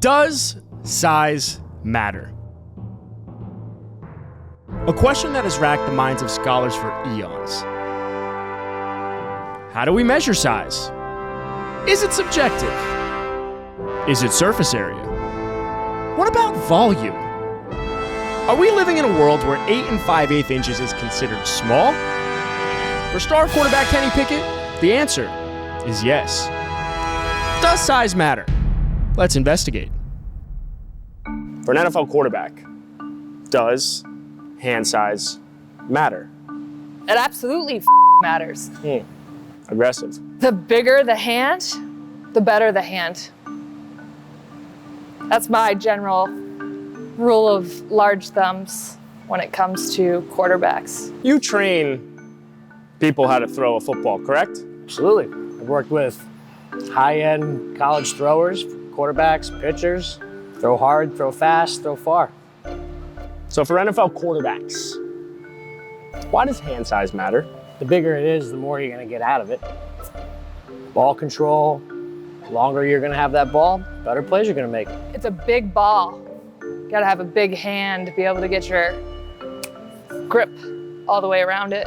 Does size matter? A question that has racked the minds of scholars for eons. How do we measure size? Is it subjective? Is it surface area? What about volume? Are we living in a world where 8 5/8 inches is considered small? For star quarterback Kenny Pickett, the answer is yes. Does size matter? Let's investigate. For an NFL quarterback, does hand size matter? It absolutely matters. Aggressive. The bigger the hand, the better the hand. That's my general rule of large thumbs when it comes to quarterbacks. You train people how to throw a football, correct? Absolutely. I've worked with high-end college throwers, quarterbacks, pitchers. Throw hard, throw fast, throw far. So for NFL quarterbacks, why does hand size matter? The bigger it is, the more you're going to get out of it. Ball control, longer you're going to have that ball, better plays you're going to make. It's a big ball. You gotta have a big hand to be able to get your grip all the way around it.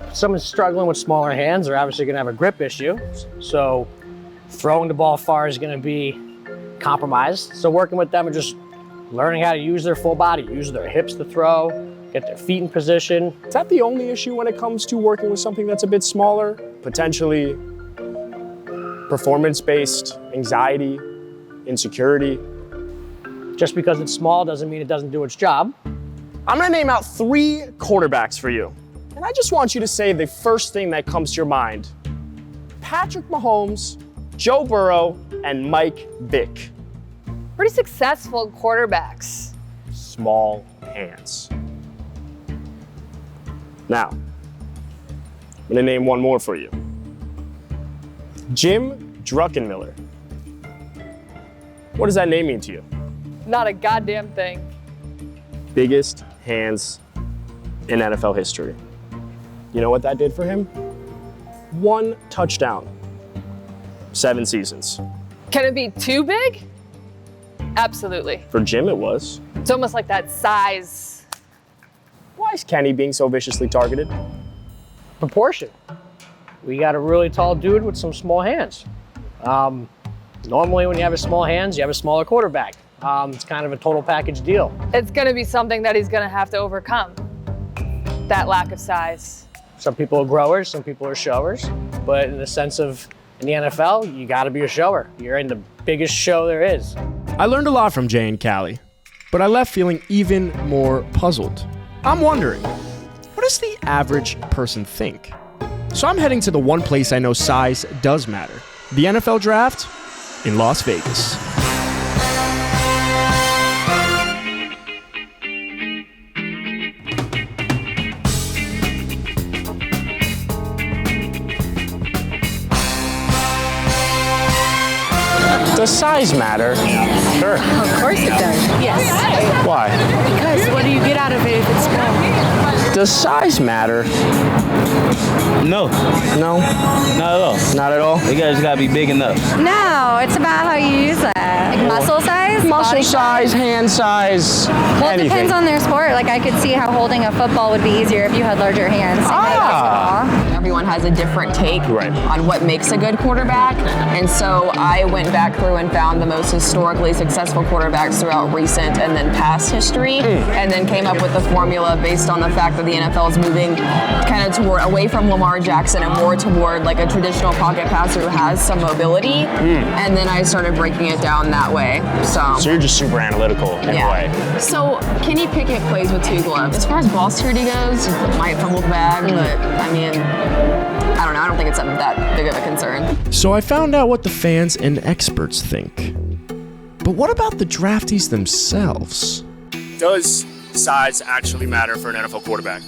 If someone's struggling with smaller hands, they're obviously going to have a grip issue. So throwing the ball far is going to be compromised. So working with them and just learning how to use their full body, use their hips to throw, get their feet in position. Is that the only issue when it comes to working with something that's a bit smaller? Potentially performance-based anxiety, insecurity? Just because it's small doesn't mean it doesn't do its job. I'm gonna name out 3 quarterbacks for you. And I just want you to say the first thing that comes to your mind. Patrick Mahomes, Joe Burrow, and Mike Vick. Pretty successful quarterbacks. Small hands. Now, I'm gonna name one more for you. Jim Druckenmiller. What does that name mean to you? Not a goddamn thing. Biggest hands in NFL history. You know what that did for him? 1 touchdown, 7 seasons. Can it be too big? Absolutely. For Jim, it was. It's almost like that size. Why is Kenny being so viciously targeted? Proportion. We got a really tall dude with some small hands. Normally when you have a small hands, you have a smaller quarterback. It's kind of a total package deal. It's gonna be something that he's gonna have to overcome. That lack of size. Some people are growers, some people are showers. But in the sense of in the NFL, you gotta be a shower. You're in the biggest show there is. I learned a lot from Jay and Callie, but I left feeling even more puzzled. I'm wondering, what does the average person think? So I'm heading to the one place I know size does matter. The NFL Draft in Las Vegas. Does size matter? Sure. Of course it does. Yes. Why? Because what do you get out of it if it's small? Does size matter? No, No? not at all. Not at all? You guys gotta be big enough. No, it's about how you use it. Like muscle size? Muscle body size, hand size, Well, it anything. depends on their sport. Like I could see how holding a football would be easier if you had larger hands. Same way basketball. Everyone has a different take Right. on what makes a good quarterback. And so I went back through and found the most historically successful quarterbacks throughout recent and then past history, and then came up with the formula based on the fact that the NFL is moving kind of toward away from Lamar Jackson and more toward like a traditional pocket passer who has some mobility. And then I started breaking it down that way. So you're just super analytical in a way. So Kenny Pickett plays with 2 gloves. As far as ball security goes, he might fumble the bag, but I mean, I don't know. I don't think it's that big of a concern. So I found out what the fans and experts think. But what about the draftees themselves? Does size actually matter for an NFL quarterback?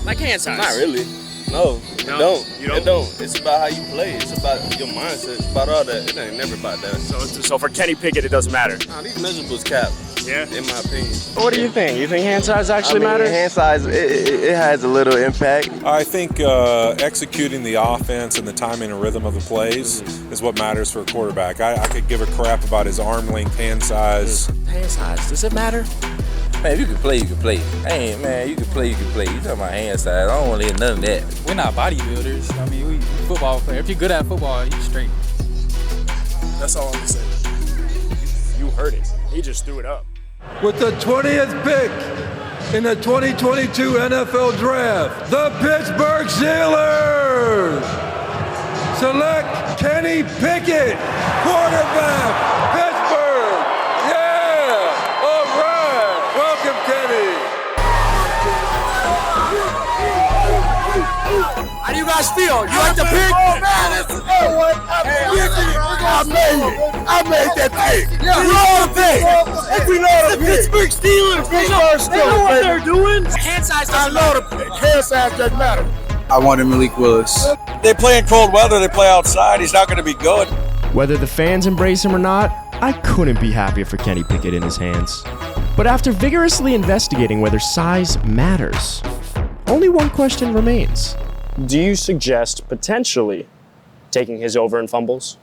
Like hand size? Not really. No, it No? don't. You don't? It don't. It's about how you play. It's about your mindset. It's about all that. It ain't never about that. So for Kenny Pickett, it doesn't matter. Nah, these measurables cap. Yeah. in my opinion. What do you think? You think hand size actually matters? Hand size, it has a little impact. I think executing the offense and the timing and rhythm of the plays is what matters for a quarterback. I could give a crap about his arm length, hand size. Hand size, does it matter? Man, if you can play, you can play. Hey, man, you can play, you can play. You talking about hand size? I don't want to hear none of that. We're not bodybuilders. I mean, we football players. If you're good at football, you're straight. That's all I'm gonna say. You heard it. He just threw it up. With the 20th pick in the 2022 NFL Draft, the Pittsburgh Steelers select Kenny Pickett, quarterback, Pittsburgh. Yeah! All right! Welcome, Kenny. How do you guys feel? You like the pick? Oh man, I made that pick. Yeah, we love the pick. We love the Pittsburgh Steelers. They know what they're doing. Hand size doesn't matter. I love the pick. Hand size doesn't matter. I wanted Malik Willis. They play in cold weather. They play outside. He's not going to be good. Whether the fans embrace him or not, I couldn't be happier for Kenny Pickett in his hands. But after vigorously investigating whether size matters, only one question remains. Do you suggest potentially taking his over in fumbles?